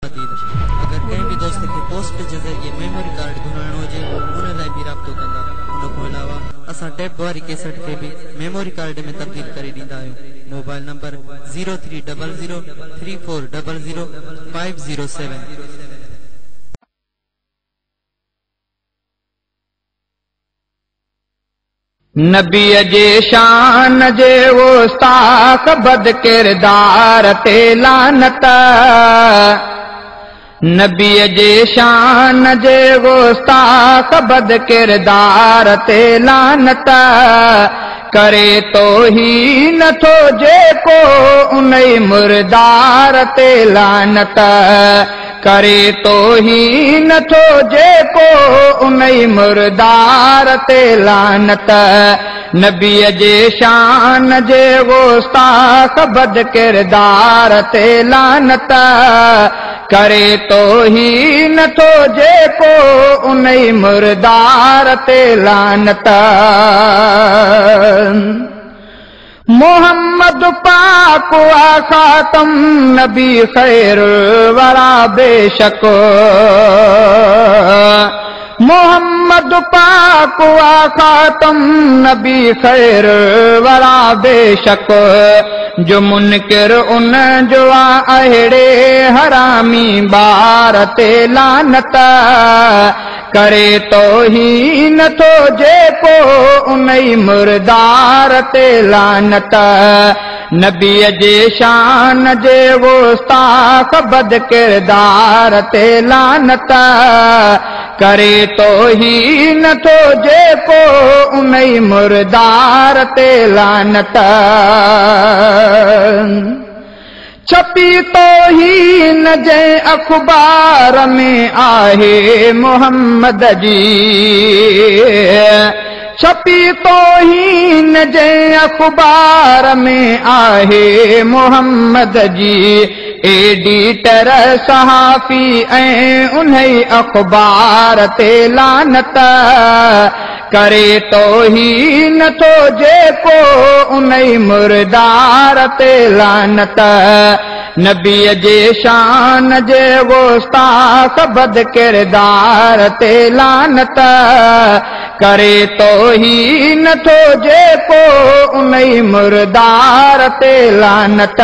अगर कंहिं भी दोस्त के पोस्ट के जरिए मेमोरी कार्ड घुराइणो हुजे उन लाइ भी राब्तो कंदा। उन खां अलावा असां टेप वारी कैसेट के भी मेमोरी कार्ड में तब्दील करे ॾींदा आहियूं। Mobile number 030034000507। नबी जे शान जे गुस्ताख बद किरदार ते लानत। नबी जे शान जे गुस्ताख बद किरदार ते लानत। करे तो ही नथो जेको उनई मुर्दार ते लानत। करे तो ही नथो जेको उनई मुर्दार ते लानत। नबी जे शान जे गुस्ताख बद किरदार ते लानत। करे तो ही नथो जेको उनई मुर्दार ते लानत। मोहम्मद पाक वा खातम नबी खैर वरा बेशक। मोहम्मद पाक वा खातम नबी खैर वरा बेशक। जो मुनकिर उन जो अहिड़े हरामी बार ते लानत। करे तो ही नथो जेको उनई मुर्दार ते लानत। नबी जे शान जे गुस्ताख बद किरदार ते लानत। करे तो ही नथो जेको उनई मुर्दार ते लानत। छपी तो ही न जे अखबार में आहे मोहम्मद जी। छपी तो ही न जे अखबार में आहे मोहम्मद जी। एडिटर सहाफ़ी ऐं उन्ही अखबार ते लानत। करे तो ही नथो जेको उनई मुर्दार ते लानत। नबी जे शान जे गुस्ताख बद किरदार ते लानत। करे तो ही नथो जेको उनई मुर्दार ते लानत।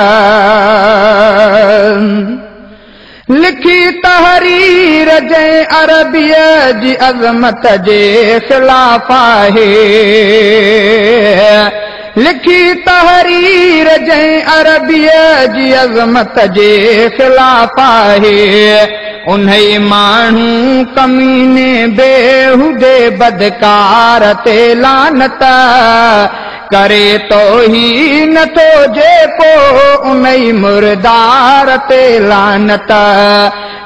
लिखी तहरीर जे अरबिया जी अज़मत जे खिलाफ आहे। लिखी तहरीर जे अरबिया जी अज़मत जे खिलाफ आहे। उन्ही माण्हू कमीने बेहुदे बदकार ते लानत। करे तो ही नथो जेको उनई मुर्दार ते लानत।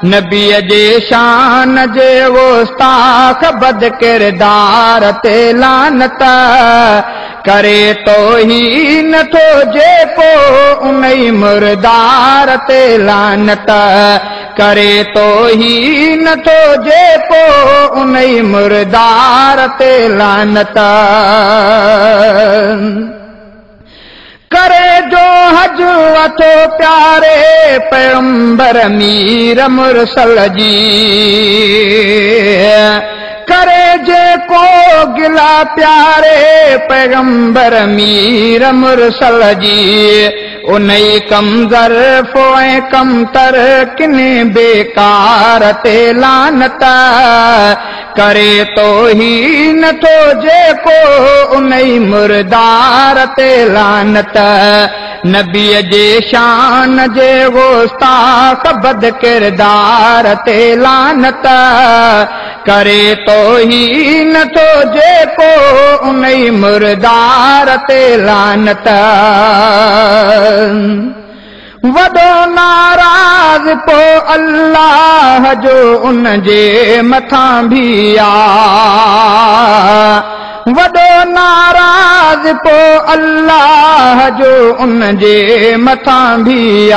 नबी जे शान जे गुस्ताख बद किरदार ते लानत। करे तो ही नथो जेको उनई मुर्दार ते लानत। करे तो ही नथो जेको उनई मुर्दार ते लानत। करे जो हज वठो प्यारे पैगंबर मीर मुरसल जी। करे जेको गिला प्यारे पैगंबर मीर मुरसल जी। उनई कम ज़र्फ़ ऐं कमतर किने बेकार ते लानत। करे तो ही नथो जेको उनई मुर्दार ते लानत। नबी जे शान जे गुस्ताख बद किरदार ते लानत। करे तो ही नथो जेको उनई मुर्दार ते लानत। वॾो नाराज़ पो अल्लाह जो उन जे मथां भी आ। वॾो नाराज़ पो अल्लाह जो उन जे मथां भी आ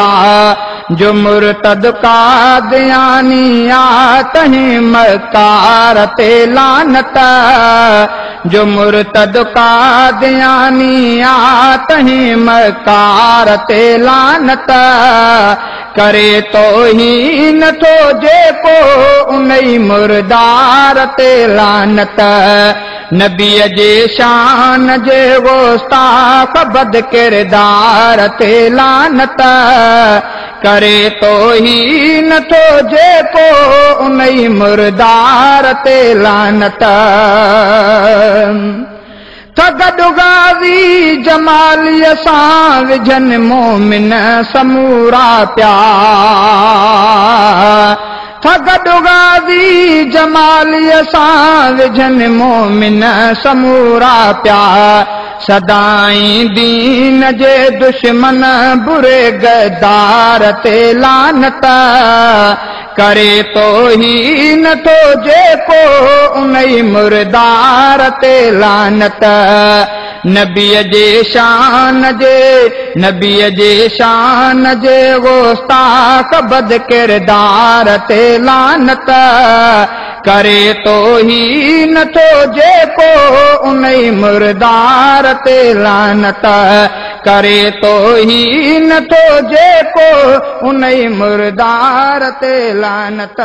जो मुर्तद कादियानी आ तंहिं मकार ते लानत जो मुर्तद कादियानी आ तंहिं मकार ते लानत करे तो ही नथो जेको उनई मुर्दार ते लानत नबीअ जे शान जे गुस्ताख बद किरदार ते लानत करे तो ही नथो जेको उनई मुर्दार ते लानत गॾुगाज़ी जमालीअ सां विझन मोमिन समूरा प्या गॾुगाज़ी जमालीअ सां विझन मोमिन समूरा प्या सदाई दीन जे दुश्मन बुरे गद्दार ते लानत करे तो ही नथो जेको उनई मुर्दार ते लानत नबीअ जे शान जे गुस्ताख बद किरदार ते लानत करे तो ही नथो जेको उनई मुर्दार ते लानत करे तो ही नथो जेको उनई मुर्दार ते लानत।